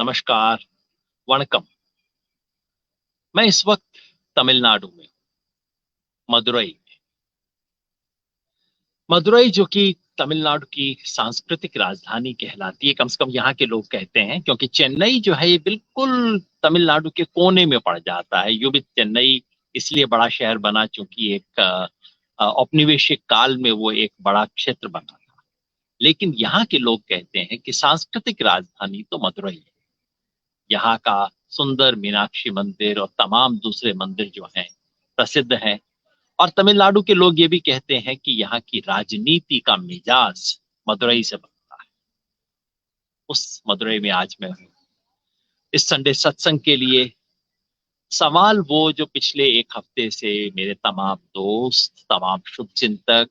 नमस्कार, वणकम। मैं इस वक्त तमिलनाडु में मदुरई में। मदुरई जो कि तमिलनाडु की सांस्कृतिक राजधानी कहलाती है, कम से कम यहाँ के लोग कहते हैं, क्योंकि चेन्नई जो है ये बिल्कुल तमिलनाडु के कोने में पड़ जाता है। यूं भी चेन्नई इसलिए बड़ा शहर बना चूंकि एक औपनिवेशिक काल में वो एक बड़ा क्षेत्र बना था। लेकिन यहाँ के लोग कहते हैं कि सांस्कृतिक राजधानी तो मदुरई है। यहाँ का सुंदर मीनाक्षी मंदिर और तमाम दूसरे मंदिर जो हैं प्रसिद्ध हैं। और तमिलनाडु के लोग ये भी कहते हैं कि यहाँ की राजनीति का मिजाज मदुरई से बनता है। उस मदुरई में आज मैं हूँ इस संडे सत्संग के लिए। सवाल वो जो पिछले एक हफ्ते से मेरे तमाम दोस्त, तमाम शुभ चिंतक,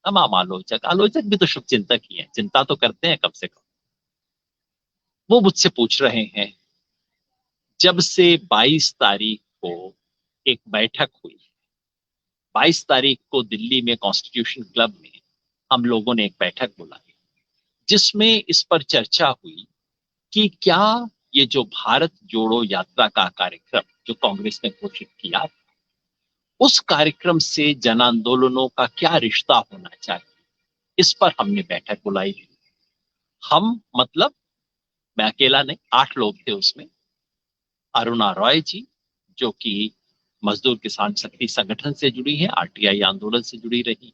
तमाम आलोचक आलोचक भी तो शुभ चिंतक ही हैं, चिंता तो करते हैं कम से कम, वो मुझसे पूछ रहे हैं। जब से 22 तारीख को एक बैठक हुई, 22 तारीख को दिल्ली में कॉन्स्टिट्यूशन क्लब में हम लोगों ने एक बैठक बुलाई, जिसमें इस पर चर्चा हुई कि क्या ये जो भारत जोड़ो यात्रा का कार्यक्रम जो कांग्रेस ने घोषित किया, उस कार्यक्रम से जन आंदोलनों का क्या रिश्ता होना चाहिए। इस पर हमने बैठक बुलाई। हम मतलब मैं अकेला नहीं, 8 लोग थे उसमें। अरुणा रॉय जी जो कि मजदूर किसान शक्ति संगठन से जुड़ी है, आरटीआई आंदोलन से जुड़ी रही।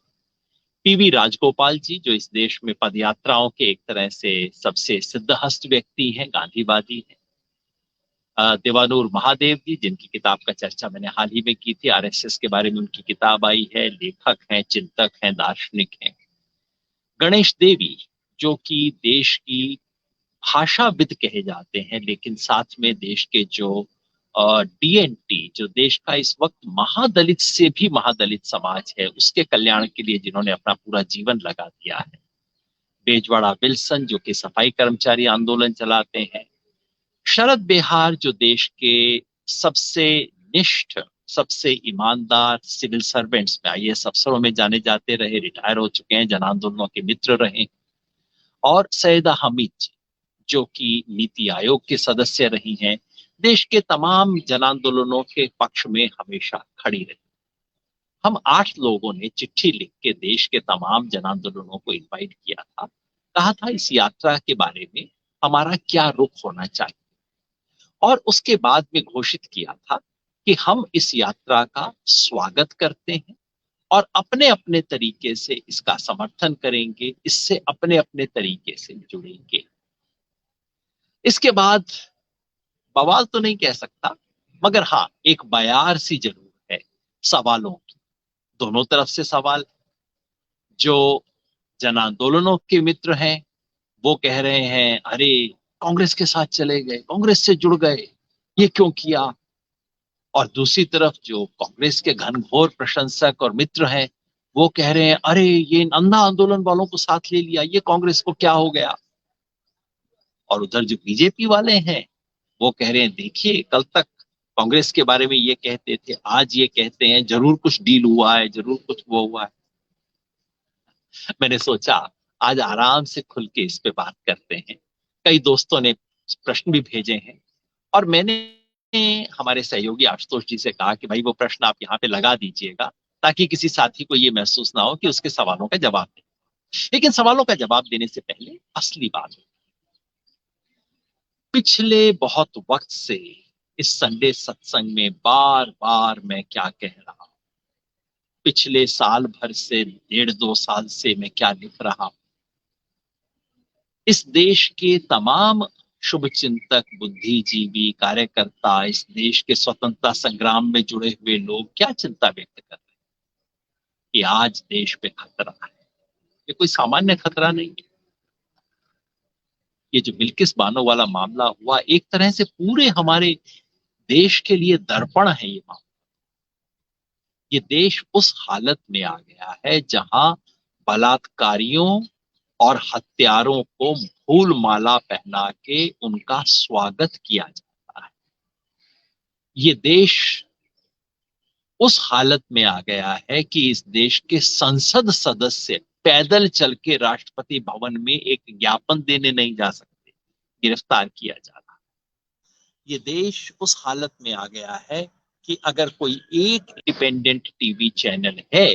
पीवी राजगोपाल जी जो इस देश में पदयात्राओं के एक तरह से सबसे सिद्धहस्त व्यक्ति हैं, गांधीवादी हैं। देवानूर महादेव जी जिनकी किताब का चर्चा मैंने हाल ही में की थी, आरएसएस के बारे में उनकी किताब आई है, लेखक हैं, चिंतक हैं, दार्शनिक हैं। गणेश देवी जो कि देश की भाषाविद कहे जाते हैं, लेकिन साथ में देश के जो डीएनटी जो देश का इस वक्त महादलित से भी महादलित समाज है, उसके कल्याण के लिए जिन्होंने अपना पूरा जीवन लगा दिया है। बेजवाड़ा विल्सन जो कि सफाई कर्मचारी आंदोलन चलाते हैं। शरद बेहार जो देश के सबसे निष्ठ, सबसे ईमानदार सिविल सर्वेंट्स में आईएएस अफसरों में जाने जाते रहे, रिटायर हो चुके हैं, जन आंदोलनों के मित्र रहे। और सैयदा हमीद जी जो कि नीति आयोग के सदस्य रही हैं, देश के तमाम जन आंदोलनों के पक्ष में हमेशा खड़ी रही। हम 8 लोगों ने चिट्ठी लिख के देश के तमाम जन आंदोलनों को इनवाइट किया था, कहा था इस यात्रा के बारे में हमारा क्या रुख होना चाहिए, और उसके बाद में घोषित किया था कि हम इस यात्रा का स्वागत करते हैं और अपने अपने तरीके से इसका समर्थन करेंगे, इससे अपने अपने तरीके से जुड़ेंगे। इसके बाद बवाल तो नहीं कह सकता, मगर हाँ एक बयार सी जरूर है सवालों की। दोनों तरफ से सवाल। जो जन आंदोलनों के मित्र हैं वो कह रहे हैं अरे कांग्रेस के साथ चले गए, कांग्रेस से जुड़ गए, ये क्यों किया। और दूसरी तरफ जो कांग्रेस के घनघोर प्रशंसक और मित्र हैं वो कह रहे हैं अरे ये अंधा आंदोलन वालों को साथ ले लिया, ये कांग्रेस को क्या हो गया। और उधर जो बीजेपी वाले हैं वो कह रहे हैं देखिए कल तक कांग्रेस के बारे में ये कहते थे, आज ये कहते हैं जरूर कुछ डील हुआ है, जरूर कुछ वो हुआ है। मैंने सोचा आज आराम से खुल के इस पे बात करते हैं। कई दोस्तों ने प्रश्न भी भेजे हैं और मैंने हमारे सहयोगी आशुतोष जी से कहा कि भाई वो प्रश्न आप यहाँ पे लगा दीजिएगा ताकि किसी साथी को ये महसूस ना हो कि उसके सवालों का जवाब दे। लेकिन सवालों का जवाब देने से पहले असली बात, पिछले बहुत वक्त से इस संडे सत्संग में बार बार मैं क्या कह रहा हूं, पिछले साल भर से 1.5-2 साल से मैं क्या लिख रहा हूं। इस देश के तमाम शुभ चिंतक, बुद्धिजीवी, कार्यकर्ता, इस देश के स्वतंत्रता संग्राम में जुड़े हुए लोग क्या चिंता व्यक्त कर रहे हैं कि आज देश पे खतरा है। ये कोई सामान्य खतरा नहीं है। ये जो बिल्किस बानो वाला मामला हुआ एक तरह से पूरे हमारे देश के लिए दर्पण है। ये मामला, ये देश उस हालत में आ गया है जहां बलात्कारियों और हत्यारों को फूल माला पहना के उनका स्वागत किया जाता है। ये देश उस हालत में आ गया है कि इस देश के संसद सदस्य पैदल चल के राष्ट्रपति भवन में एक ज्ञापन देने नहीं जा सकते, गिरफ्तार किया जा रहा है। ये देश उस हालत में आ गया है कि अगर कोई एक इंडिपेंडेंट टीवी चैनल है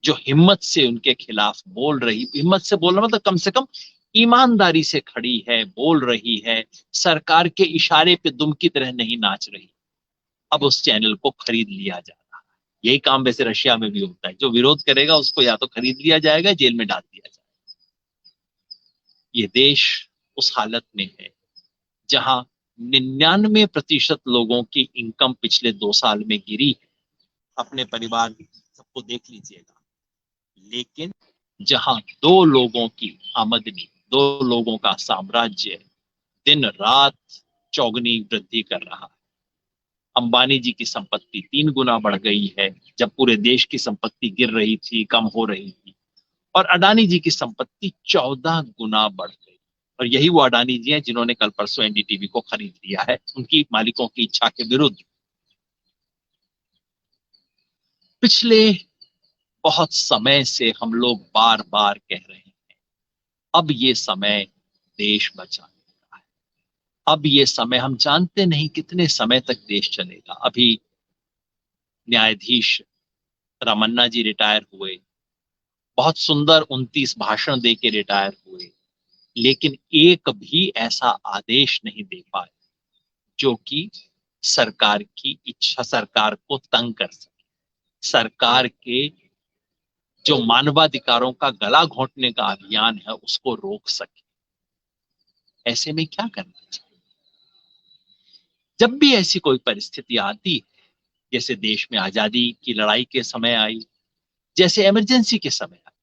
जो हिम्मत से उनके खिलाफ बोल रही, हिम्मत से बोलना मतलब कम से कम ईमानदारी से खड़ी है, बोल रही है, सरकार के इशारे पे दुम की तरह नहीं नाच रही, अब उस चैनल को खरीद लिया जा रहा है। यही काम वैसे रशिया में भी होता है, जो विरोध करेगा उसको या तो खरीद लिया जाएगा, जेल में डाल दिया जाएगा। ये देश उस हालत में है जहां 99% लोगों की इनकम पिछले 2 साल में गिरी है। अपने परिवार सबको देख लीजिएगा। लेकिन जहां 2 लोगों की आमदनी, 2 लोगों का साम्राज्य दिन रात चौगनी वृद्धि कर रहा है। अंबानी जी की संपत्ति 3 गुना बढ़ गई है, जब पूरे देश की संपत्ति गिर रही थी, कम हो रही थी। और अडानी जी की संपत्ति 14 गुना बढ़ गई। और यही वो अडानी जी हैं जिन्होंने कल परसों एनडीटीवी को खरीद लिया है, उनकी मालिकों की इच्छा के विरुद्ध। पिछले बहुत समय से हम लोग बार बार कह रहे हैं, अब ये समय देश बचाने का है। अब ये समय, हम जानते नहीं कितने समय तक देश चलेगा। अभी न्यायाधीश रामन्ना जी रिटायर हुए, बहुत सुंदर 29 भाषण दे के रिटायर हुए, लेकिन एक भी ऐसा आदेश नहीं दे पाए जो कि सरकार की इच्छा, सरकार को तंग कर सके, सरकार के जो मानवाधिकारों का गला घोंटने का अभियान है उसको रोक सके। ऐसे में क्या करना चाहिए? जब भी ऐसी कोई परिस्थिति आती है, जैसे देश में आजादी की लड़ाई के समय आई, जैसे इमरजेंसी के समय आई,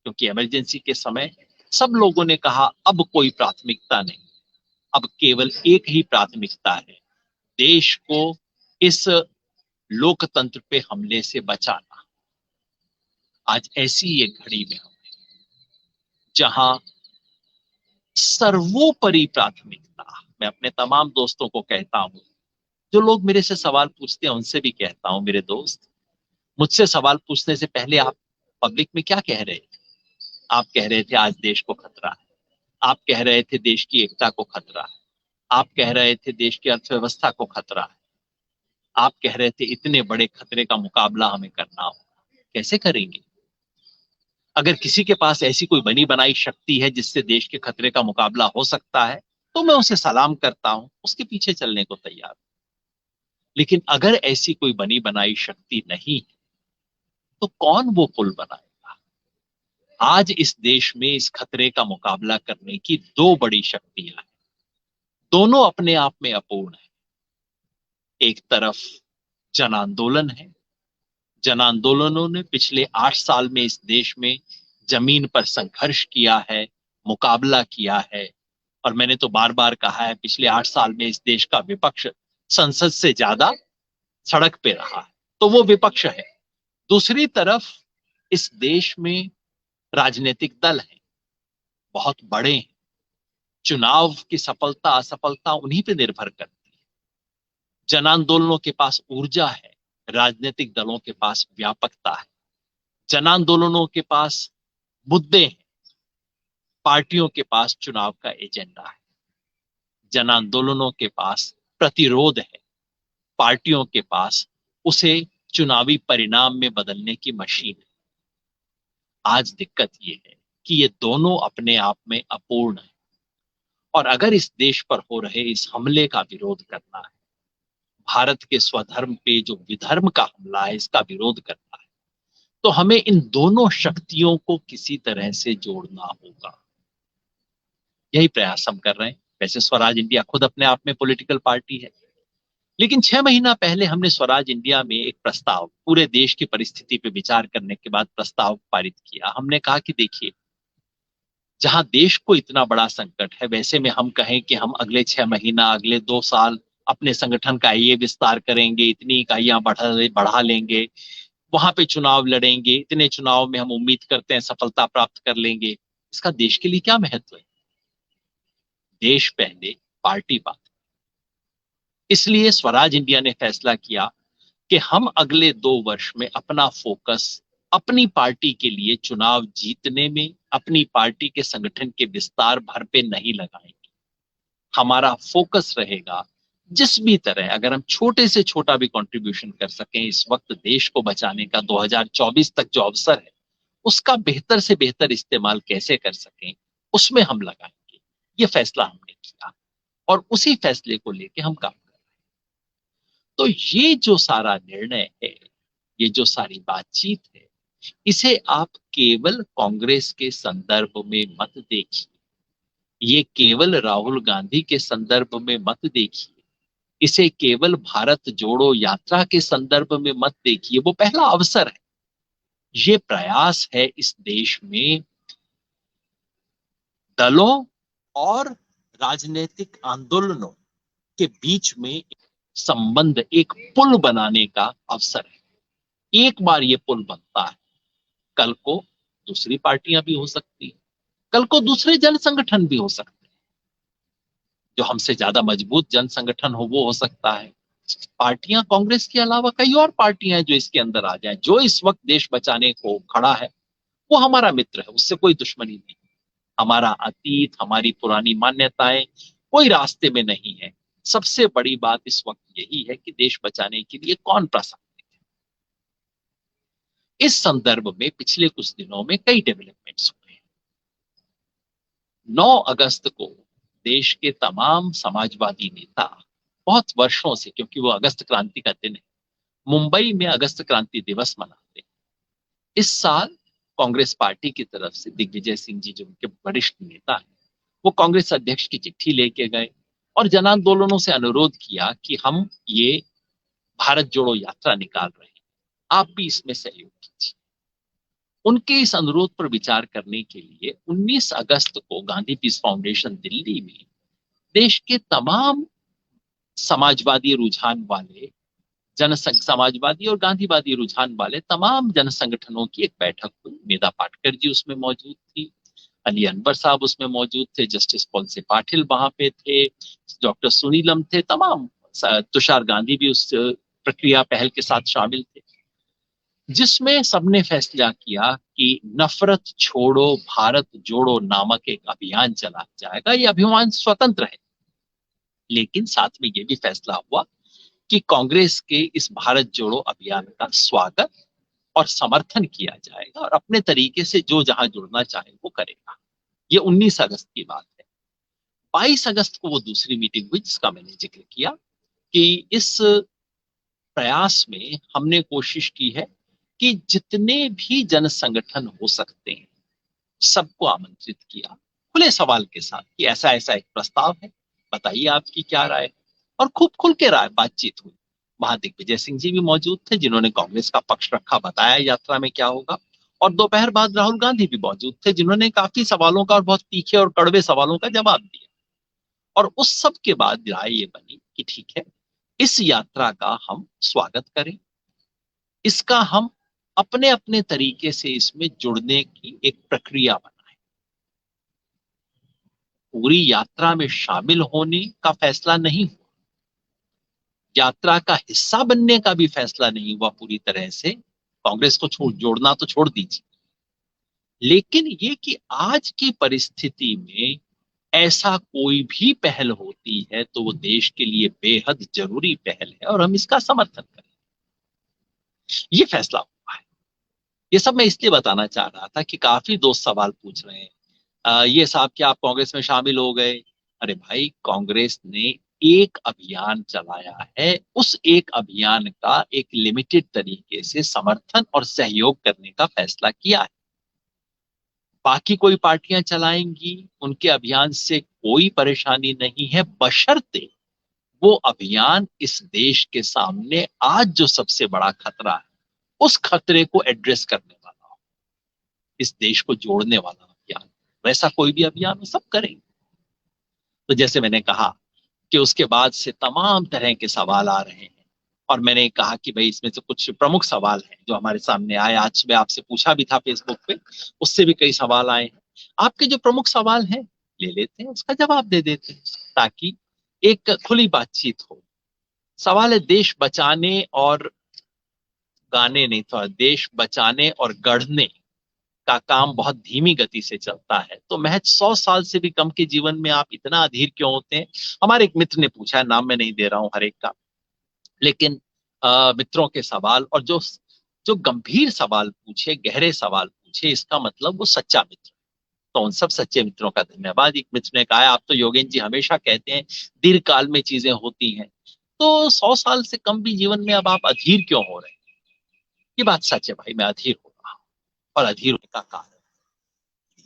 क्योंकि इमरजेंसी के समय सब लोगों ने कहा अब कोई प्राथमिकता नहीं, अब केवल एक ही प्राथमिकता है, देश को इस लोकतंत्र पे हमले से बचाना। आज ऐसी एक घड़ी में हम, जहां सर्वोपरि प्राथमिकता, मैं अपने तमाम दोस्तों को कहता हूं, जो लोग मेरे से सवाल पूछते हैं उनसे भी कहता हूं, मेरे दोस्त, मुझसे सवाल पूछने से पहले आप पब्लिक में क्या कह रहे थे? आप कह रहे थे आज देश को खतरा है, आप कह रहे थे देश की एकता को खतरा है, आप कह रहे थे देश की अर्थव्यवस्था को खतरा है, आप कह रहे थे इतने बड़े खतरे का मुकाबला हमें करना होगा। कैसे करेंगे? अगर किसी के पास ऐसी कोई बनी बनाई शक्ति है जिससे देश के खतरे का मुकाबला हो सकता है, तो मैं उसे सलाम करता हूं, उसके पीछे चलने को तैयार हूं। लेकिन अगर ऐसी कोई बनी बनाई शक्ति नहीं, तो कौन वो पुल बनाएगा? आज इस देश में इस खतरे का मुकाबला करने की 2 बड़ी शक्तियां हैं, दोनों अपने आप में अपूर्ण है। एक तरफ जन आंदोलन है, जन आंदोलनों ने पिछले 8 साल में इस देश में जमीन पर संघर्ष किया है, मुकाबला किया है। और मैंने तो बार बार कहा है, पिछले 8 साल में इस देश का विपक्ष संसद से ज्यादा सड़क पे रहा है, तो वो विपक्ष है। दूसरी तरफ इस देश में राजनीतिक दल हैं, बहुत बड़े हैं, चुनाव की सफलता असफलता उन्हीं पे निर्भर करती है। जन आंदोलनों के पास ऊर्जा है, राजनीतिक दलों के पास व्यापकता है। जन आंदोलनों के पास मुद्दे हैं, पार्टियों के पास चुनाव का एजेंडा है। जन आंदोलनों के पास प्रतिरोध है, पार्टियों के पास उसे चुनावी परिणाम में बदलने की मशीन है। आज दिक्कत ये है कि ये दोनों अपने आप में अपूर्ण है, और अगर इस देश पर हो रहे इस हमले का विरोध करना है, भारत के स्वधर्म पे जो विधर्म का हमला है इसका विरोध करना है, तो हमें इन दोनों शक्तियों को किसी तरह से जोड़ना होगा। यही प्रयास हम कर रहे हैं। वैसे स्वराज इंडिया खुद अपने आप में पॉलिटिकल पार्टी है, लेकिन 6 महीना पहले हमने स्वराज इंडिया में एक प्रस्ताव, पूरे देश की परिस्थिति पे विचार करने के बाद प्रस्ताव पारित किया। हमने कहा कि देखिए, जहां देश को इतना बड़ा संकट है, वैसे में हम कहें कि हम अगले 6 महीना, अगले 2 साल अपने संगठन का ये विस्तार करेंगे, इतनी इकाइयां बढ़ा लेंगे, वहां पे चुनाव लड़ेंगे, इतने चुनाव में हम उम्मीद करते हैं सफलता प्राप्त कर लेंगे। इसका देश के लिए क्या महत्व है? देश पहले, पार्टी बाद। इसलिए स्वराज इंडिया ने फैसला किया कि हम अगले 2 वर्ष में अपना फोकस अपनी पार्टी के लिए चुनाव जीतने में, अपनी पार्टी के संगठन के विस्तार भर पे नहीं लगाएंगे। हमारा फोकस रहेगा जिस भी तरह अगर हम छोटे से छोटा भी कंट्रीब्यूशन कर सकें इस वक्त देश को बचाने का, 2024 तक जो अवसर है उसका बेहतर से बेहतर इस्तेमाल कैसे कर सकें, उसमें हम लगाएंगे। ये फैसला हमने किया और उसी फैसले को लेके हम काम कर रहे हैं। तो ये जो सारा निर्णय है, ये जो सारी बातचीत है, इसे आप केवल कांग्रेस के संदर्भ में मत देखिए, ये केवल राहुल गांधी के संदर्भ में मत देखिए, इसे केवल भारत जोड़ो यात्रा के संदर्भ में मत देखिए। वो पहला अवसर है, ये प्रयास है इस देश में दलों और राजनीतिक आंदोलनों के बीच में संबंध, एक पुल बनाने का अवसर है। एक बार ये पुल बनता है, कल को दूसरी पार्टियां भी हो सकती है, कल को दूसरे जन संगठन भी हो सकते हैं, जो हमसे ज्यादा मजबूत जन संगठन हो सकता है। पार्टियां कांग्रेस के अलावा कई और पार्टियां हैं जो इसके अंदर आ जाएं, जो इस वक्त देश बचाने को खड़ा है वो हमारा मित्र है, उससे कोई दुश्मनी नहीं। हमारा अतीत, हमारी पुरानी मान्यताएं कोई रास्ते में नहीं है। सबसे बड़ी बात इस वक्त यही है कि देश बचाने के लिए कौन प्रासंगिक है। इस संदर्भ में पिछले कुछ दिनों में कई डेवलपमेंट्स हुए हैं। 9 अगस्त को देश के तमाम समाजवादी नेता बहुत वर्षों से, क्योंकि वो अगस्त क्रांति का दिन है, मुंबई में अगस्त क्रांति दिवस मनाते हैं। इस साल कांग्रेस पार्टी की तरफ से दिग्विजय सिंह जी, जो उनके वरिष्ठ नेता हैं, वो कांग्रेस अध्यक्ष की चिट्ठी लेके गए और जन आंदोलनों से अनुरोध किया कि हम ये भारत जोड़ो यात्रा निकाल रहे हैं, आप भी इसमें सहयोग कीजिए। उनके इस अनुरोध पर विचार करने के लिए 19 अगस्त को गांधी पीस फाउंडेशन दिल्ली में देश के तमाम समाजवादी रुझान वाले समाजवादी और गांधीवादी रुझान वाले तमाम जन संगठनों की एक बैठक हुई। मेधा पाटकर जी उसमें मौजूद थी, अली अनवर साहब उसमें मौजूद थे, जस्टिस पॉल से पाटिल वहां पे थे, डॉक्टर सुनीलम थे, तमाम, तुषार गांधी भी उस प्रक्रिया पहल के साथ शामिल थे, जिसमें सबने फैसला किया कि नफरत छोड़ो भारत जोड़ो नामक एक अभियान चलाया जाएगा। ये अभियान स्वतंत्र है, लेकिन साथ में ये भी फैसला हुआ कि कांग्रेस के इस भारत जोड़ो अभियान का स्वागत और समर्थन किया जाएगा और अपने तरीके से जो जहां जुड़ना चाहे वो करेगा। ये 19 अगस्त की बात है। 22 अगस्त को वो दूसरी मीटिंग हुई जिसका मैंने जिक्र किया कि इस प्रयास में हमने कोशिश की है कि जितने भी जन संगठन हो सकते हैं सबको आमंत्रित किया, खुले सवाल के साथ कि ऐसा ऐसा एक प्रस्ताव है, बताइए आपकी क्या राय है। और खूब खुल के राय बातचीत हुई। वहां दिग्विजय सिंह जी भी मौजूद थे, जिन्होंने कांग्रेस का पक्ष रखा, बताया यात्रा में क्या होगा। और दोपहर बाद राहुल गांधी भी मौजूद थे, जिन्होंने काफी सवालों का और बहुत तीखे और कड़वे सवालों का जवाब दिया। और उस सब के बाद राय ये बनी कि ठीक है, इस यात्रा का हम स्वागत करें, इसका हम अपने अपने तरीके से इसमें जुड़ने की एक प्रक्रिया बनाएं। पूरी यात्रा में शामिल होने का फैसला नहीं हुआ, यात्रा का हिस्सा बनने का भी फैसला नहीं हुआ पूरी तरह से। कांग्रेस को जोड़ना तो छोड़ दीजिए, लेकिन ये कि आज की परिस्थिति में ऐसा कोई भी पहल होती है तो वो देश के लिए बेहद जरूरी पहल है और हम इसका समर्थन करें, ये फैसला हुआ है। ये सब मैं इसलिए बताना चाह रहा था कि काफी दोस्त सवाल पूछ रहे हैं, ये साहब क्या आप कांग्रेस में शामिल हो गए? अरे भाई, कांग्रेस ने एक अभियान चलाया है, उस एक अभियान का एक लिमिटेड तरीके से समर्थन और सहयोग करने का फैसला किया है। बाकी कोई पार्टियां चलाएंगी, उनके अभियान से कोई परेशानी नहीं है, बशर्ते वो अभियान इस देश के सामने आज जो सबसे बड़ा खतरा है उस खतरे को एड्रेस करने वाला हो, इस देश को जोड़ने वाला अभियान। वैसा कोई भी अभियान हो, सब करेंगे। तो जैसे मैंने कहा कि उसके बाद से तमाम तरह के सवाल आ रहे हैं और मैंने कहा कि भाई इसमें से कुछ प्रमुख सवाल हैं जो हमारे सामने आए। आज सुबह आपसे पूछा भी था फेसबुक पे, उससे भी कई सवाल आए हैं। आपके जो प्रमुख सवाल हैं ले लेते हैं, उसका जवाब दे देते हैं ताकि एक खुली बातचीत हो। सवाल है देश बचाने और गाने नहीं, तो देश बचाने और गढ़ने का काम बहुत धीमी गति से चलता है, तो महज 100 साल से भी कम के जीवन में आप इतना अधीर क्यों होते हैं? हमारे एक मित्र ने पूछा है, नाम मैं नहीं दे रहा हूं हर एक का, लेकिन मित्रों के सवाल और जो जो गंभीर सवाल पूछे, गहरे सवाल पूछे, इसका मतलब वो सच्चा मित्र। तो उन सब सच्चे मित्रों का धन्यवाद। एक मित्र ने कहा, आप तो योगेन जी हमेशा कहते हैं दीर्घ काल में चीजें होती हैं, तो 100 साल से कम भी जीवन में अब आप अधीर क्यों हो रहे हैं? ये बात सच है भाई, मैं अधीर हो रहा हूं। और अधीर होने का कारण,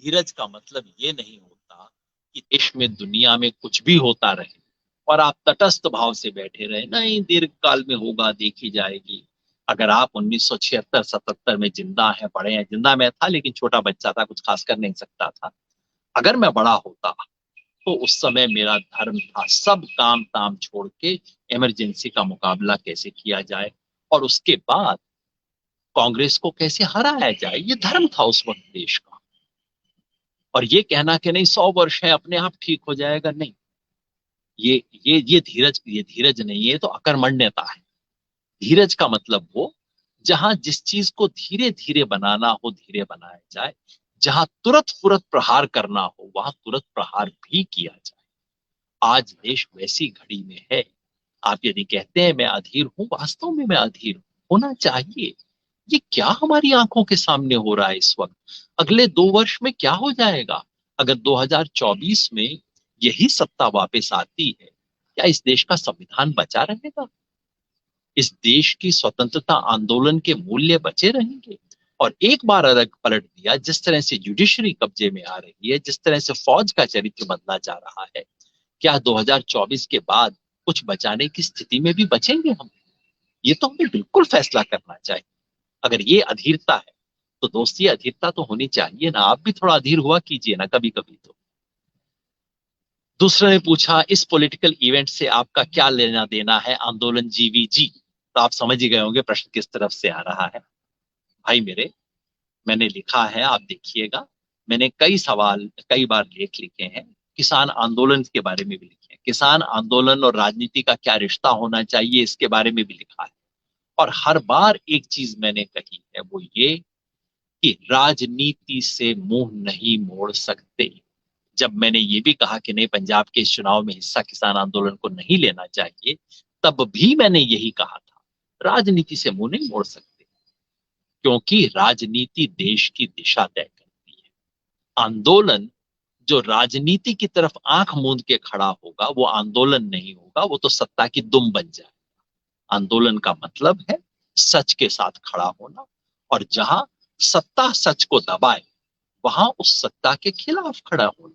धीरज का मतलब ये नहीं होता कि देश में दुनिया में कुछ भी होता रहे और आप तटस्थ भाव से बैठे रहे। नहीं, दीर्घ काल में होगा, देखी जाएगी। अगर आप 1976-77 में जिंदा हैं, पढ़े हैं, जिंदा मैं था लेकिन छोटा बच्चा था, कुछ खास कर नहीं सकता था। अगर मैं बड़ा होता तो उस समय मेरा धर्म था सब काम ताम छोड़ के इमरजेंसी का मुकाबला कैसे किया जाए और उसके बाद कांग्रेस को कैसे हराया जाए। ये धर्म था उस वक्त देश का। और ये कहना कि नहीं 100 वर्ष है अपने आप ठीक हो जाएगा, नहीं, ये धीरज नहीं है, तो अकर्मण्यता है। धीरज का मतलब वो जहां जिस चीज को धीरे धीरे बनाना हो धीरे बनाया जाए, जहां तुरंत फुरत प्रहार करना हो वहां तुरंत प्रहार भी किया जाए। आज देश वैसी घड़ी में है। आप यदि कहते हैं मैं अधीर हूं, वास्तव में मैं अधीर हूं, होना चाहिए। ये क्या हमारी आंखों के सामने हो रहा है इस वक्त? अगले 2 वर्ष में क्या हो जाएगा? अगर 2024 में यही सत्ता वापस आती है, क्या इस देश का संविधान बचा रहेगा? इस देश की स्वतंत्रता आंदोलन के मूल्य बचे रहेंगे? और एक बार अलग पलट दिया, जिस तरह से जुडिशरी कब्जे में आ रही है, जिस तरह से फौज का चरित्र बदला जा रहा है, क्या 2024 के बाद कुछ बचाने की स्थिति में भी बचेंगे हम? ये तो हमें बिल्कुल फैसला करना चाहिए। अगर ये अधीरता है तो दोस्त, ये अधीरता तो होनी चाहिए ना। आप भी थोड़ा अधीर हुआ कीजिए ना कभी कभी तो। दूसरे ने पूछा, इस पॉलिटिकल इवेंट से आपका क्या लेना देना है आंदोलन जीवी जी? तो आप समझ ही गए होंगे प्रश्न किस तरफ से आ रहा है। भाई मेरे, मैंने लिखा है, आप देखिएगा, मैंने कई सवाल कई बार लेख लिखे हैं, किसान आंदोलन के बारे में भी लिखे हैं, किसान आंदोलन और राजनीति का क्या रिश्ता होना चाहिए इसके बारे में भी लिखा है। और हर बार एक चीज मैंने कही है, वो ये कि राजनीति से मुंह नहीं मोड़ सकते। जब मैंने ये भी कहा कि नहीं, पंजाब के इस चुनाव में हिस्सा किसान आंदोलन को नहीं लेना चाहिए, तब भी मैंने यही कहा था, राजनीति से मुंह नहीं मोड़ सकते, क्योंकि राजनीति देश की दिशा तय करती है। आंदोलन जो राजनीति की तरफ आंख मूंद के खड़ा होगा वो आंदोलन नहीं होगा, वो तो सत्ता की दुम बन जाए। आंदोलन का मतलब है सच के साथ खड़ा होना, और जहां सत्ता सच को दबाए वहां उस सत्ता के खिलाफ खड़ा होना।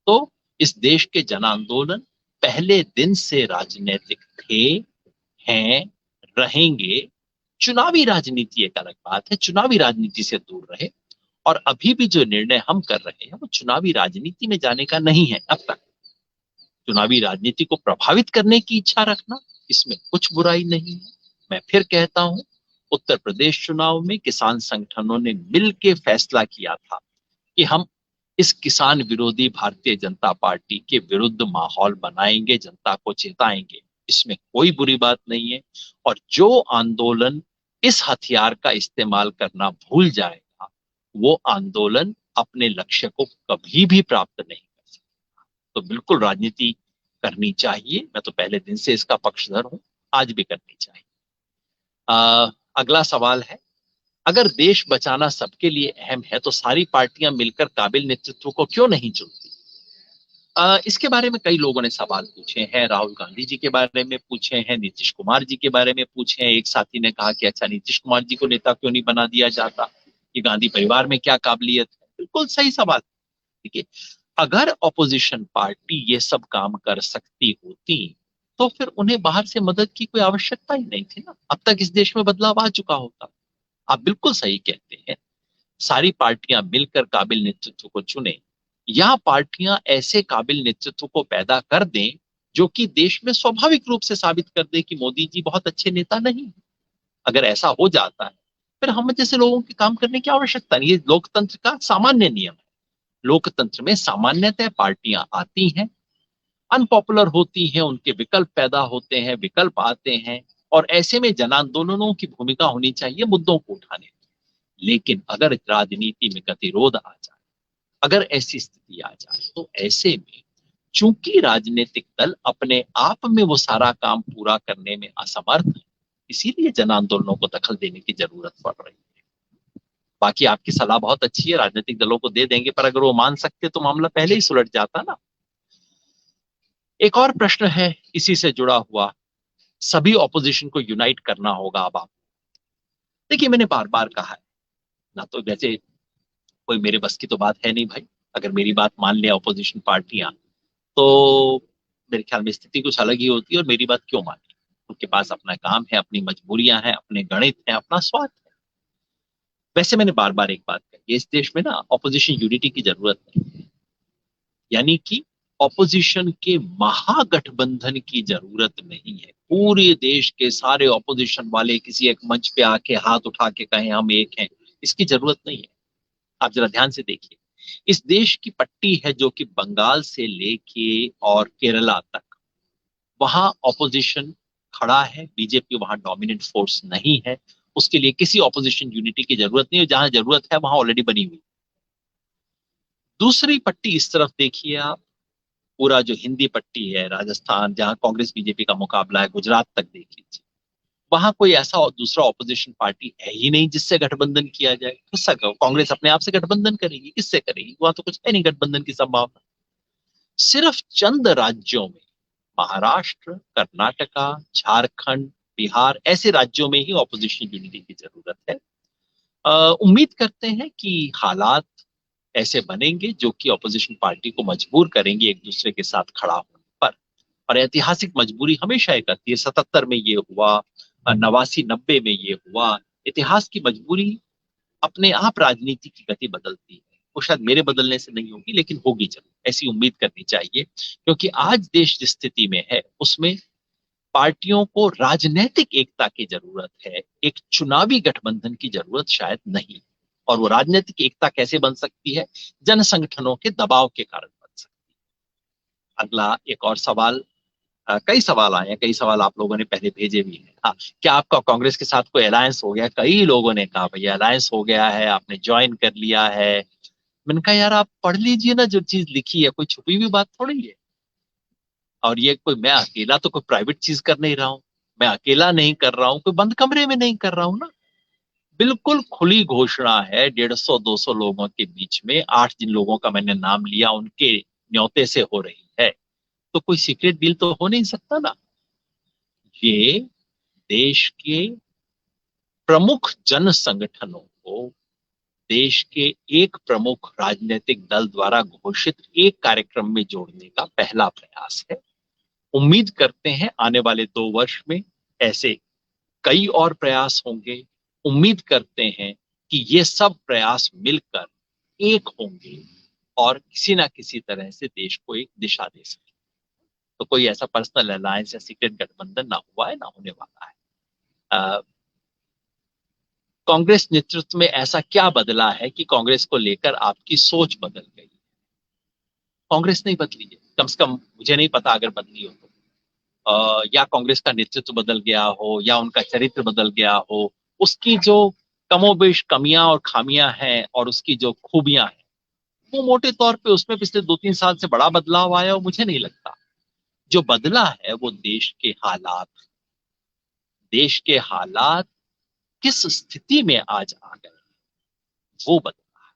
तो इस देश के जन आंदोलन पहले दिन से राजनीतिक थे, हैं, रहेंगे। चुनावी राजनीति एक अलग बात है, चुनावी राजनीति से दूर रहे। और अभी भी जो निर्णय हम कर रहे हैं वो चुनावी राजनीति में जाने का नहीं है। अब तक चुनावी राजनीति को प्रभावित करने की इच्छा रखना, इसमें कुछ बुराई नहीं है। मैं फिर कहता हूं, उत्तर प्रदेश चुनाव में किसान संगठनों ने मिलकर फैसला किया था कि हम इस किसान विरोधी भारतीय जनता पार्टी के विरुद्ध माहौल बनाएंगे, जनता को चेताएंगे। इसमें कोई बुरी बात नहीं है। और जो आंदोलन इस हथियार का इस्तेमाल करना भूल जाएगा, वो आंदोलन अपने लक्ष्य को कभी भी प्राप्त नहीं कर सकता। तो बिल्कुल राजनीति करनी चाहिए, मैं तो पहले दिन से इसका पक्षधर हूं, आज भी करनी चाहिए। अगला सवाल है, अगर देश बचाना सबके लिए अहम है तो सारी पार्टियां मिलकर काबिल नेतृत्व को क्यों नहीं चुनती? इसके बारे में कई लोगों ने सवाल पूछे हैं। राहुल गांधी जी के बारे में पूछे हैं, नीतीश कुमार जी के बारे में पूछे हैं। एक साथी ने कहा कि अच्छा, नीतीश कुमार जी को नेता क्यों नहीं बना दिया जाता, कि गांधी परिवार में क्या काबिलियत है? बिल्कुल सही सवाल। ठीक है, अगर ऑपोजिशन पार्टी ये सब काम कर सकती होती तो फिर उन्हें बाहर से मदद की कोई आवश्यकता ही नहीं थी ना, अब तक इस देश में बदलाव आ चुका होता। आप बिल्कुल सही कहते हैं, सारी पार्टियां मिलकर काबिल नेतृत्व को चुने, या पार्टियां ऐसे काबिल नेतृत्व को पैदा कर दें जो कि देश में स्वाभाविक रूप से साबित कर दे कि मोदी जी बहुत अच्छे नेता नहीं है। अगर ऐसा हो जाता है फिर हम जैसे लोगों के काम करने की आवश्यकता नहीं। ये लोकतंत्र का सामान्य नियम है। लोकतंत्र में सामान्यतः पार्टियां आती हैं, अनपॉपुलर होती हैं, उनके विकल्प पैदा होते हैं, विकल्प आते हैं, और ऐसे में जन आंदोलनों की भूमिका होनी चाहिए मुद्दों को उठाने। लेकिन अगर राजनीति में गतिरोध आ जाए, अगर ऐसी स्थिति आ जाए, तो ऐसे में चूंकि राजनीतिक दल अपने आप में वो सारा काम पूरा करने में असमर्थ है, इसीलिए जन आंदोलनों को दखल देने की जरूरत पड़ रही है। बाकी आपकी सलाह बहुत अच्छी है, राजनीतिक दलों को दे देंगे, पर अगर वो मान सकते तो मामला पहले ही सुलझ जाता ना। एक और प्रश्न है इसी से जुड़ा हुआ, सभी ऑपोजिशन को यूनाइट करना होगा। अब आप देखिए, मैंने बार बार कहा है ना, तो वैसे कोई मेरे बस की तो बात है नहीं भाई, अगर मेरी बात मान ले ऑपोजिशन पार्टियां, तो मेरे ख्याल में स्थिति कुछ अलग ही होती है। और मेरी बात क्यों माने, उनके पास अपना काम है, अपनी मजबूरियां हैं, अपने गणित है, अपना स्वार्थ है। वैसे मैंने बार बार एक बात कही, इस देश में ना ऑपोजिशन यूनिटी की जरूरत नहीं है, यानी कि ऑपोजिशन के महागठबंधन की जरूरत नहीं है। पूरे देश के सारे ऑपोजिशन वाले किसी एक मंच पे आके हाथ उठा के कहें हम एक हैं, इसकी जरूरत नहीं है। आप जरा ध्यान से देखिए, इस देश की पट्टी है जो कि बंगाल से लेके और केरला तक, वहां ऑपोजिशन खड़ा है, बीजेपी वहां डोमिनेंट फोर्स नहीं है, उसके लिए किसी ऑपोजिशन यूनिटी की जरूरत नहीं है। जहां जरूरत है वहां ऑलरेडी बनी हुई। दूसरी पट्टी इस तरफ देखिए आप, पूरा जो हिंदी पट्टी है, राजस्थान जहां कांग्रेस बीजेपी का मुकाबला है, गुजरात तक देख लीजिए, वहां कोई ऐसा दूसरा ऑपोजिशन पार्टी है ही नहीं जिससे गठबंधन किया जाए। किससे कांग्रेस अपने आप से गठबंधन करेगी, किससे करेगी? वहां तो कुछ है नहीं गठबंधन की संभावना। सिर्फ चंद राज्यों में, महाराष्ट्र, कर्नाटका, झारखंड, बिहार, ऐसे राज्यों में ही ऑपोजिशन यूनिटी की जरूरत है। उम्मीद करते हैं कि हालात ऐसे बनेंगे जो कि ऑपोजिशन पार्टी को मजबूर करेंगे एक दूसरे के साथ खड़ा होने पर। और ऐतिहासिक मजबूरी हमेशा एक आती है, 77 में ये हुआ, 89 90 में ये हुआ। इतिहास की मजबूरी अपने आप राजनीति की गति बदलती है। वो शायद मेरे बदलने से नहीं होगी, लेकिन होगी जरूर, ऐसी उम्मीद करनी चाहिए। क्योंकि आज देश जिस स्थिति में है उसमें पार्टियों को राजनीतिक एकता की जरूरत है, एक चुनावी गठबंधन की जरूरत शायद नहीं। और वो राजनीतिक एकता कैसे बन सकती है? जन संगठनों के दबाव के कारण बन सकती है। अगला एक और सवाल, कई सवाल आए हैं, कई सवाल आप लोगों ने पहले भेजे भी हैं। हाँ, क्या आपका कांग्रेस के साथ कोई अलायंस हो गया? कई लोगों ने कहा भैया अलायंस हो गया है, आपने ज्वाइन कर लिया है। मैंने कहा यार आप पढ़ लीजिए ना, जो चीज लिखी है, कोई छुपी हुई बात थोड़ी है। और ये कोई मैं अकेला तो कोई प्राइवेट चीज कर नहीं रहा हूं, मैं अकेला नहीं कर रहा हूं, कोई बंद कमरे में नहीं कर रहा हूं ना। बिल्कुल खुली घोषणा है, 150-200 लोगों के बीच में 8 जिन लोगों का मैंने नाम लिया उनके न्योते से हो रही है। तो कोई सीक्रेट डील तो हो नहीं सकता ना। ये देश के प्रमुख जन संगठनों को देश के एक प्रमुख राजनीतिक दल द्वारा घोषित एक कार्यक्रम में जोड़ने का पहला प्रयास है। उम्मीद करते हैं आने वाले 2 वर्ष में ऐसे कई और प्रयास होंगे। उम्मीद करते हैं कि ये सब प्रयास मिलकर एक होंगे और किसी ना किसी तरह से देश को एक दिशा दे सके। तो कोई ऐसा पर्सनल अलायंस या सीक्रेट गठबंधन ना हुआ है, ना होने वाला है। कांग्रेस नेतृत्व में ऐसा क्या बदला है कि कांग्रेस को लेकर आपकी सोच बदल गई? कांग्रेस नहीं बदली है, कम से कम मुझे नहीं पता, अगर बदली हो तो या कांग्रेस का नेतृत्व बदल गया हो या उनका चरित्र बदल गया हो। उसकी जो कमोबेश कमियां और खामियां हैं और उसकी जो खूबियां हैं, वो मोटे तौर पे उसमें पिछले 2-3 साल से बड़ा बदलाव आया हो मुझे नहीं लगता। जो बदला है वो देश के हालात किस स्थिति में आज आ गए वो बदला है।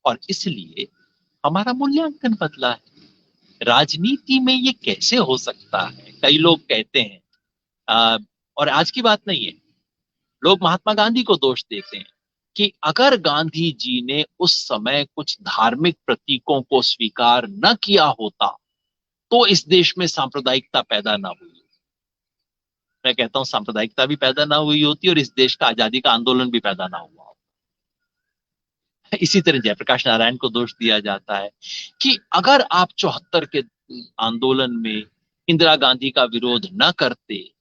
और इसलिए हमारा मूल्यांकन बदला है। राजनीति में ये कैसे हो सकता है? कई लोग कहते हैं, और आज की बात नहीं है, लोग महात्मा गांधी को दोष देते हैं कि अगर गांधी जी ने उस समय कुछ धार्मिक प्रतीकों को स्वीकार न किया होता तो इस देश में सांप्रदायिकता पैदा ना हुई। मैं कहता हूं सांप्रदायिकता भी पैदा ना हुई होती और इस देश का आजादी का आंदोलन भी पैदा ना हुआ होता। इसी तरह जयप्रकाश नारायण को दोष दिया जाता है कि अगर आप 74 के आंदोलन में इंदिरा गांधी का विरोध न करते,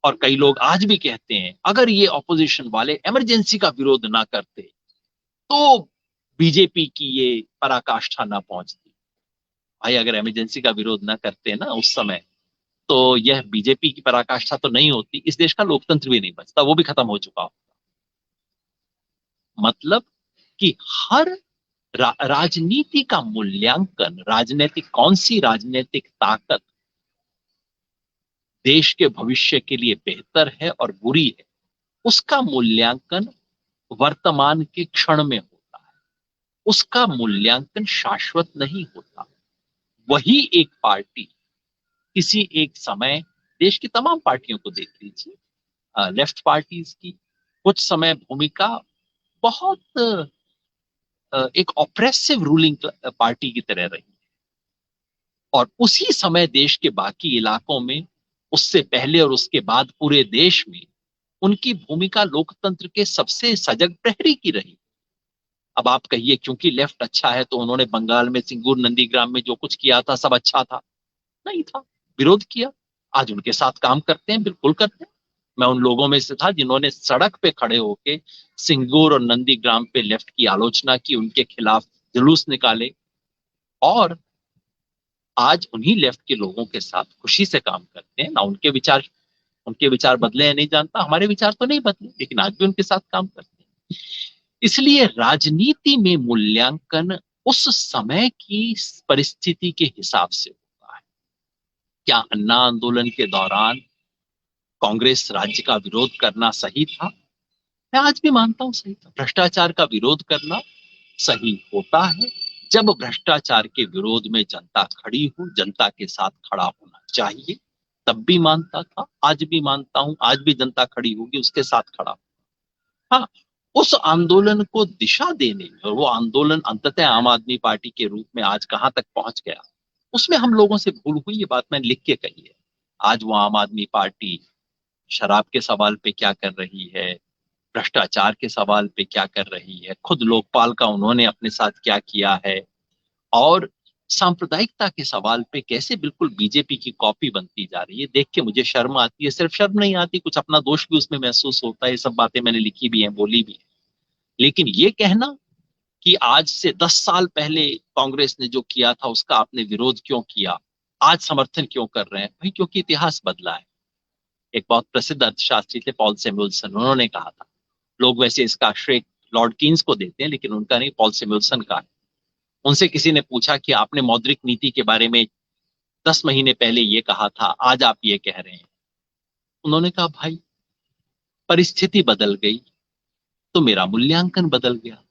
और कई लोग आज भी कहते हैं अगर ये ऑपोजिशन वाले इमरजेंसी का विरोध ना करते तो बीजेपी की ये पराकाष्ठा ना पहुंचती। भाई अगर इमरजेंसी का विरोध ना करते ना उस समय, तो यह बीजेपी की पराकाष्ठा तो नहीं होती, इस देश का लोकतंत्र भी नहीं बचता, वो भी खत्म हो चुका होता। मतलब कि हर राजनीति का मूल्यांकन, राजनीतिक कौन सी राजनीतिक ताकत देश के भविष्य के लिए बेहतर है और बुरी है, उसका मूल्यांकन वर्तमान के क्षण में होता है। उसका मूल्यांकन शाश्वत नहीं होता। वही एक पार्टी किसी एक समय, देश की तमाम पार्टियों को देख लीजिए, लेफ्ट पार्टीज की कुछ समय भूमिका बहुत एक ऑप्रेसिव रूलिंग पार्टी की तरह रही, और उसी समय देश के बाकी इलाकों में, उससे पहले और उसके बाद पूरे देश में उनकी भूमिका लोकतंत्र के सबसे सजग प्रहरी की रही। अब आप कहिए क्योंकि लेफ्ट अच्छा है तो उन्होंने बंगाल में सिंगूर नंदीग्राम में जो कुछ किया था सब अच्छा था? नहीं था, विरोध किया। आज उनके साथ काम करते हैं, बिल्कुल करते हैं। मैं उन लोगों में से था जिन्होंने सड़क पे खड़े होके सिंगूर और नंदीग्राम पे लेफ्ट की आलोचना की, उनके खिलाफ जुलूस निकाले, और आज उन्हीं लेफ्ट के लोगों के साथ खुशी से काम करते हैं ना। उनके विचार बदले हैं नहीं जानता, हमारे विचार तो नहीं बदले, लेकिन आज भी उनके साथ काम करते हैं। इसलिए राजनीति में मूल्यांकन उस समय की परिस्थिति के हिसाब से होता है। क्या अन्ना आंदोलन के दौरान कांग्रेस राज्य का विरोध करना सही था? मैं आज भी मानता हूं सही था। भ्रष्टाचार का विरोध करना सही होता है जब भ्रष्टाचार के विरोध में जनता खड़ी हो, जनता के साथ खड़ा होना चाहिए। तब भी मानता था, आज भी मानता हूं, आज भी जनता खड़ी होगी उसके साथ खड़ा हो। हाँ, उस आंदोलन को दिशा देने में, और वो आंदोलन अंततः आम आदमी पार्टी के रूप में आज कहां तक पहुंच गया, उसमें हम लोगों से भूल हुई, ये बात मैंने लिख के कही है। आज वो आम आदमी पार्टी शराब के सवाल पे क्या कर रही है, भ्रष्टाचार के सवाल पे क्या कर रही है, खुद लोकपाल का उन्होंने अपने साथ क्या किया है, और सांप्रदायिकता के सवाल पे कैसे बिल्कुल बीजेपी की कॉपी बनती जा रही है, देख के मुझे शर्म आती है। सिर्फ शर्म नहीं आती, कुछ अपना दोष भी उसमें महसूस होता है। ये सब बातें मैंने लिखी भी हैं, बोली भी है। लेकिन ये कहना कि आज से 10 साल पहले कांग्रेस ने जो किया था उसका आपने विरोध क्यों किया, आज समर्थन क्यों कर रहे हैं, भाई क्योंकि इतिहास बदला है। एक बहुत प्रसिद्ध अर्थशास्त्री थे पॉल सैमुअल्सन, उन्होंने कहा था, लोग वैसे इसका श्रेय लॉर्ड कीन्स को देते हैं लेकिन उनका नहीं, पॉल सैमुअल्सन का है। उनसे किसी ने पूछा कि आपने मौद्रिक नीति के बारे में 10 महीने पहले ये कहा था, आज आप ये कह रहे हैं। उन्होंने कहा भाई परिस्थिति बदल गई तो मेरा मूल्यांकन बदल गया।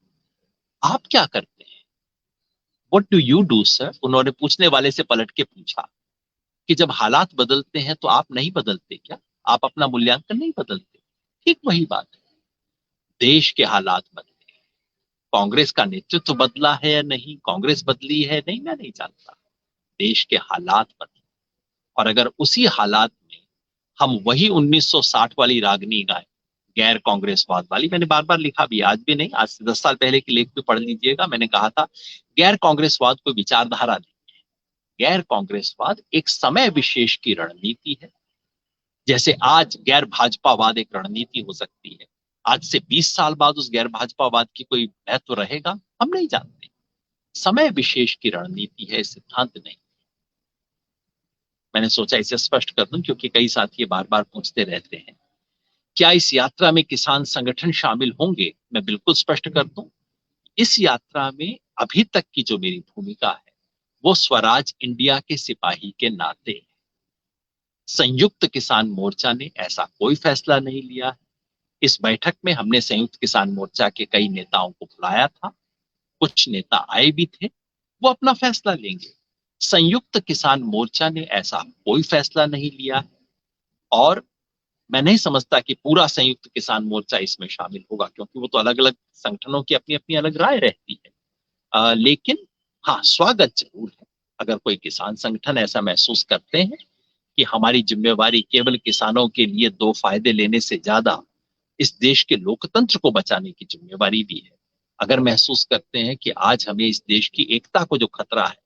आप क्या करते हैं, what do you do sir? उन्होंने पूछने वाले से पलट के पूछा कि जब हालात बदलते हैं तो आप नहीं बदलते क्या, आप अपना मूल्यांकन नहीं बदलते? ठीक वही बात है, देश के हालात बदले, कांग्रेस का नेतृत्व बदला है या नहीं, कांग्रेस बदली है नहीं, मैं नहीं जानता, देश के हालात बदले। और अगर उसी हालात में हम वही 1960 वाली रागनी गाएं, गैर कांग्रेसवाद वाली, मैंने बार बार लिखा भी, आज भी नहीं, आज से 10 साल पहले के लेख भी पढ़ लीजिएगा, मैंने कहा था गैर कांग्रेसवाद कोई विचारधारा नहीं, गैर कांग्रेसवाद एक समय विशेष की रणनीति है। जैसे आज गैर भाजपावाद एक रणनीति हो सकती है, आज से 20 साल बाद उस गैर भाजपावाद की कोई महत्व रहेगा, हम नहीं जानते। समय विशेष की रणनीति है, सिद्धांत नहीं। मैंने सोचा इसे स्पष्ट कर दूं क्योंकि कई साथी बार बार पूछते रहते हैं क्या इस यात्रा में किसान संगठन शामिल होंगे। मैं बिल्कुल स्पष्ट कर दूं, इस यात्रा में अभी तक की जो मेरी भूमिका है वो स्वराज इंडिया के सिपाही के नाते है। संयुक्त किसान मोर्चा ने ऐसा कोई फैसला नहीं लिया है। इस बैठक में हमने संयुक्त किसान मोर्चा के कई नेताओं को बुलाया था, कुछ नेता आए भी थे, वो अपना फैसला लेंगे। संयुक्त किसान मोर्चा ने ऐसा कोई फैसला नहीं लिया है, और मैं नहीं समझता कि पूरा संयुक्त किसान मोर्चा इसमें शामिल होगा, क्योंकि वो तो अलग अलग संगठनों की अपनी अपनी अलग राय रहती है। लेकिन हाँ, स्वागत जरूर है अगर कोई किसान संगठन ऐसा महसूस करते हैं कि हमारी जिम्मेवारी केवल किसानों के लिए दो फायदे लेने से ज्यादा इस देश के लोकतंत्र को बचाने की जिम्मेवारी भी है। अगर महसूस करते हैं कि आज हमें इस देश की एकता को जो खतरा है,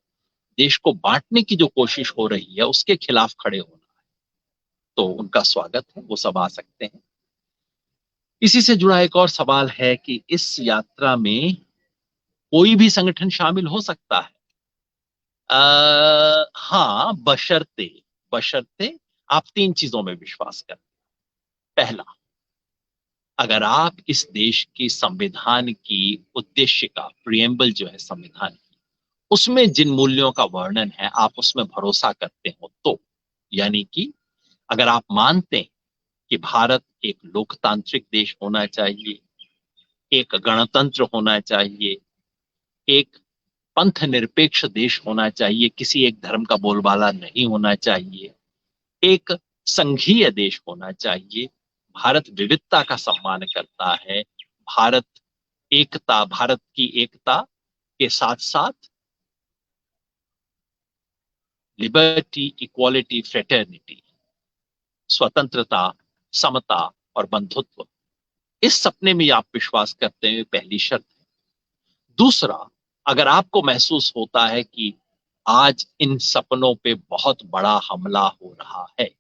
देश को बांटने की जो कोशिश हो रही है, उसके खिलाफ खड़े होना है, तो उनका स्वागत है, वो सब आ सकते हैं। इसी से जुड़ा एक और सवाल है कि इस यात्रा में कोई भी संगठन शामिल हो सकता है। हाँ, बशर्ते बशर्ते आप तीन चीजों में विश्वास करें। पहला, अगर आप इस देश की संविधान की उद्देश्य का प्रिएम्बल जो है संविधान की, उसमें जिन मूल्यों का वर्णन है आप उसमें भरोसा करते हो तो, यानी कि अगर आप मानते हैं कि भारत एक लोकतांत्रिक देश होना चाहिए, एक गणतंत्र होना चाहिए, एक पंथ निरपेक्ष देश होना चाहिए, किसी एक धर्म का बोलबाला नहीं होना चाहिए, एक संघीय देश होना चाहिए, भारत विविधता का सम्मान करता है, भारत भारत की एकता के साथ साथ लिबर्टी, इक्वालिटी, फ्रेटर्निटी, स्वतंत्रता, समता और बंधुत्व, इस सपने में आप विश्वास करते हैं, पहली शर्त है। दूसरा, अगर आपको महसूस होता है कि आज इन सपनों पे बहुत बड़ा हमला हो रहा है,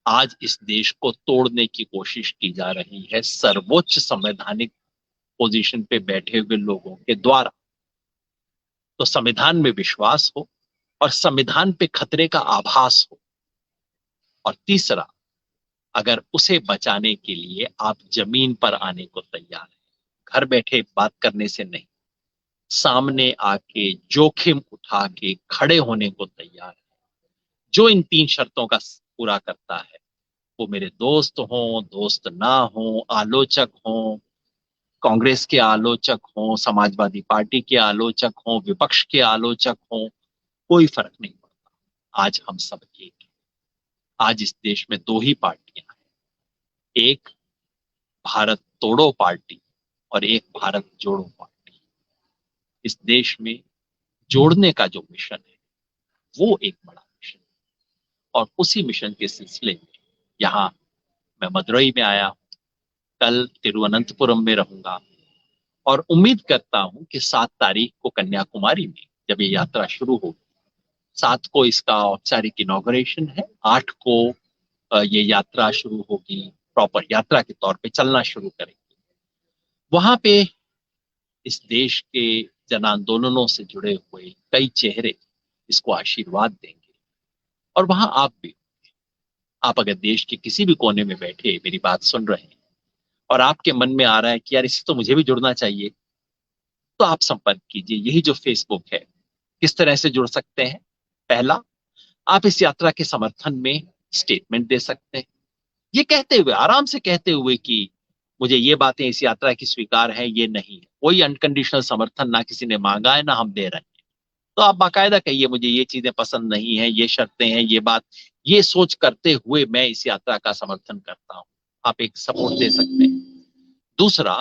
आज इस देश को तोड़ने की कोशिश की जा रही है सर्वोच्च संवैधानिक पोजीशन पे बैठे हुए लोगों के द्वारा, तो संविधान में विश्वास हो और संविधान पे खतरे का आभास हो। और तीसरा, अगर उसे बचाने के लिए आप जमीन पर आने को तैयार हैं, घर बैठे बात करने से नहीं, सामने आके जोखिम उठा के खड़े होने को तैयार है, जो इन तीन शर्तों का पूरा करता है, वो मेरे दोस्त हों, दोस्त ना हों, आलोचक हों, कांग्रेस के आलोचक हों, समाजवादी पार्टी के आलोचक हों, विपक्ष के आलोचक हों, कोई फर्क नहीं पड़ता। आज हम सब एक हैं। आज इस देश में दो ही पार्टियां हैं, एक भारत तोड़ो पार्टी और एक भारत जोड़ो पार्टी। इस देश में जोड़ने का जो मिशन है वो एक बड़ा मिशन है, और उसी मिशन के सिलसिले में यहाँ मैं मदुरई में आया, कल तिरुवनंतपुरम में रहूंगा और उम्मीद करता हूं कि 7 तारीख को कन्याकुमारी में जब ये यात्रा शुरू होगी, 7 को इसका औपचारिक इनॉग्रेशन है, 8 को ये यात्रा शुरू होगी, प्रॉपर यात्रा के तौर पे चलना शुरू करेंगे। वहां पे इस देश के जन आंदोलनों से जुड़े हुए कई चेहरे इसको आशीर्वाद देंगे, और वहां आप भी, आप अगर देश के किसी भी कोने में बैठे मेरी बात सुन रहे हैं और आपके मन में आ रहा है कि यार इससे तो मुझे भी जुड़ना चाहिए, तो आप संपर्क कीजिए। यही जो फेसबुक है, किस तरह से जुड़ सकते हैं? पहला, आप इस यात्रा के समर्थन में स्टेटमेंट दे सकते हैं, ये कहते हुए, आराम से कहते हुए कि मुझे ये बातें इस यात्रा की स्वीकार है, ये नहीं है, कोई अनकंडीशनल समर्थन ना किसी ने मांगा है ना हम दे रहे हैं। तो आप बाकायदा कहिए मुझे ये चीजें पसंद नहीं है, ये शर्तें हैं, ये बात, ये सोच करते हुए मैं इस यात्रा का समर्थन करता हूं। आप एक सपोर्ट दे सकते हैं। दूसरा,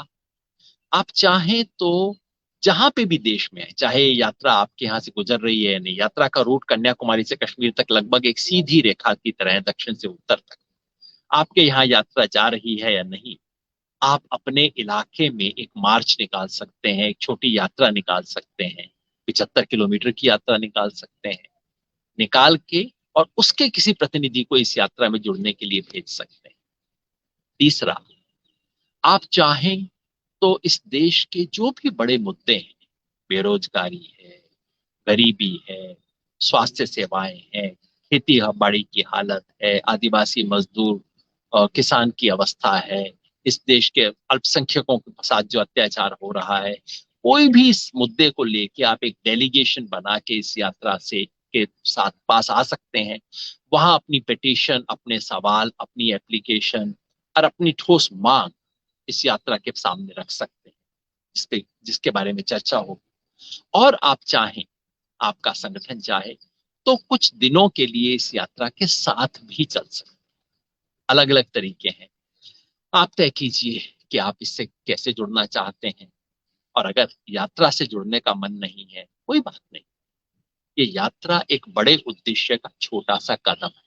आप चाहें तो जहां पे भी देश में है, चाहे यात्रा आपके यहाँ से गुजर रही है या नहीं, यात्रा का रूट कन्याकुमारी से कश्मीर तक लगभग एक सीधी रेखा की तरह है, दक्षिण से उत्तर तक। आपके यहाँ यात्रा जा रही है या नहीं, आप अपने इलाके में एक मार्च निकाल सकते हैं, एक छोटी यात्रा निकाल सकते हैं, 75 किलोमीटर की यात्रा निकाल सकते हैं, निकाल के और उसके किसी प्रतिनिधि को इस यात्रा में जुड़ने के लिए भेज सकते हैं। तीसरा, आप चाहें तो इस देश के जो भी बड़े मुद्दे हैं, बेरोजगारी है, गरीबी है, स्वास्थ्य सेवाएं हैं, खेती बाड़ी की हालत है, आदिवासी मजदूर और किसान की अवस्था है, इस देश के अल्पसंख्यकों के साथ जो अत्याचार हो रहा है, कोई भी इस मुद्दे को लेके आप एक डेलीगेशन बना के इस यात्रा से के साथ पास आ सकते हैं। वहां अपनी पिटीशन, अपने सवाल, अपनी एप्लीकेशन और अपनी ठोस मांग इस यात्रा के सामने रख सकते हैं, जिसके बारे में चर्चा होगी। और आप चाहें, आपका संगठन चाहे, तो कुछ दिनों के लिए इस यात्रा के साथ भी चल सकते हैं। अलग अलग तरीके हैं, आप तय कीजिए कि आप इससे कैसे जुड़ना चाहते हैं। और अगर यात्रा से जुड़ने का मन नहीं है, कोई बात नहीं, ये यात्रा एक बड़े उद्देश्य का छोटा सा कदम है।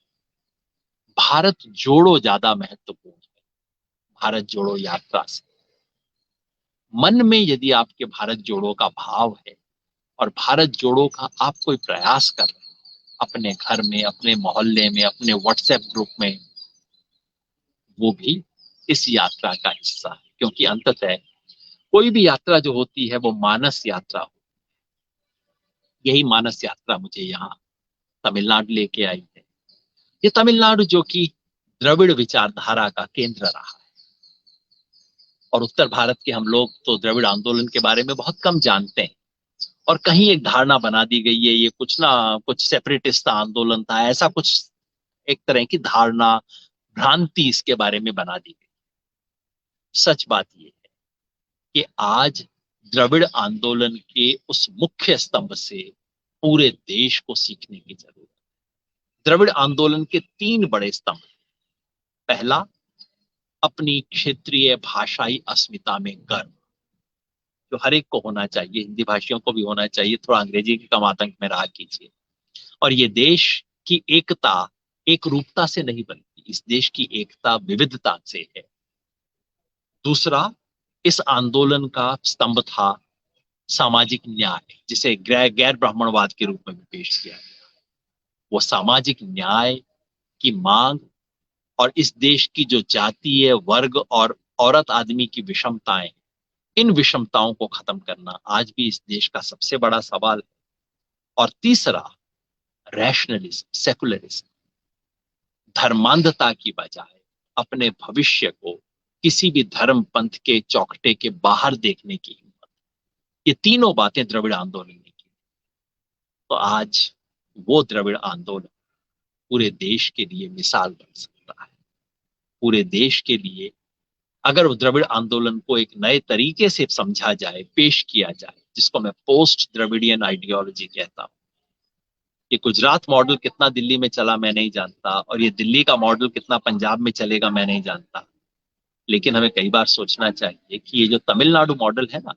भारत जोड़ो ज्यादा महत्वपूर्ण है, भारत जोड़ो यात्रा से। मन में यदि आपके भारत जोड़ो का भाव है और भारत जोड़ो का आप कोई प्रयास कर रहे हैं, अपने घर में, अपने मोहल्ले में, अपने व्हाट्सएप ग्रुप में, वो भी इस यात्रा का हिस्सा है। क्योंकि अंततः कोई भी यात्रा जो होती है वो मानस यात्रा हो, यही मानस यात्रा मुझे यहाँ तमिलनाडु लेके आई है। ये तमिलनाडु जो कि द्रविड़ विचारधारा का केंद्र रहा है, और उत्तर भारत के हम लोग तो द्रविड़ आंदोलन के बारे में बहुत कम जानते हैं, और कहीं एक धारणा बना दी गई है ये कुछ ना कुछ सेपरेटिस्ट आंदोलन था, ऐसा कुछ एक तरह की धारणा, भ्रांति इसके बारे में बना दी गई। सच बात ये है कि आज द्रविड़ आंदोलन के उस मुख्य स्तंभ से पूरे देश को सीखने की जरूरत है। द्रविड़ आंदोलन के 3 बड़े स्तंभ। पहला, अपनी क्षेत्रीय भाषाई अस्मिता में गर्व, जो हर एक को होना चाहिए, हिंदी भाषियों को भी होना चाहिए, थोड़ा अंग्रेजी के कम आतंक में रहा कीजिए। और ये देश की एकता एक रूपता से नहीं बनती, इस देश की एकता विविधता से है। दूसरा, इस आंदोलन का स्तंभ था सामाजिक न्याय, जिसे गैर ब्राह्मणवाद के रूप में भी पेश किया गया। वो सामाजिक न्याय की मांग और इस देश की जो जातीय, वर्ग और औरत आदमी की विषमताएं, इन विषमताओं को खत्म करना आज भी इस देश का सबसे बड़ा सवाल है। और तीसरा, रैशनलिज्म, सेकुलरिज्म, धर्मांधता की बजाय अपने भविष्य को किसी भी धर्म पंथ के चौखटे के बाहर देखने की हिम्मत, ये तीनों बातें द्रविड़ आंदोलन ने की। तो आज वो द्रविड़ आंदोलन पूरे देश के लिए मिसाल बन सकता है। पूरे देश के लिए अगर द्रविड़ आंदोलन को एक नए तरीके से समझा जाए, पेश किया जाए, जिसको मैं पोस्ट द्रविडियन आइडियोलॉजी कहता हूं। ये गुजरात मॉडल कितना दिल्ली में चला मैं नहीं जानता, और ये दिल्ली का मॉडल कितना पंजाब में चलेगा मैं नहीं जानता, लेकिन हमें कई बार सोचना चाहिए कि ये जो तमिलनाडु मॉडल है ना,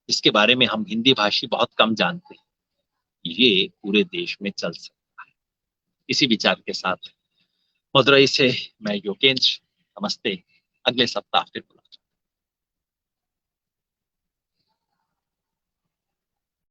जिसके बारे में हम हिंदी भाषी बहुत कम जानते हैं, ये पूरे देश में चल सकता है। इसी विचार के साथ मदुरई से मैं योगेंद्र, नमस्ते। अगले सप्ताह फिर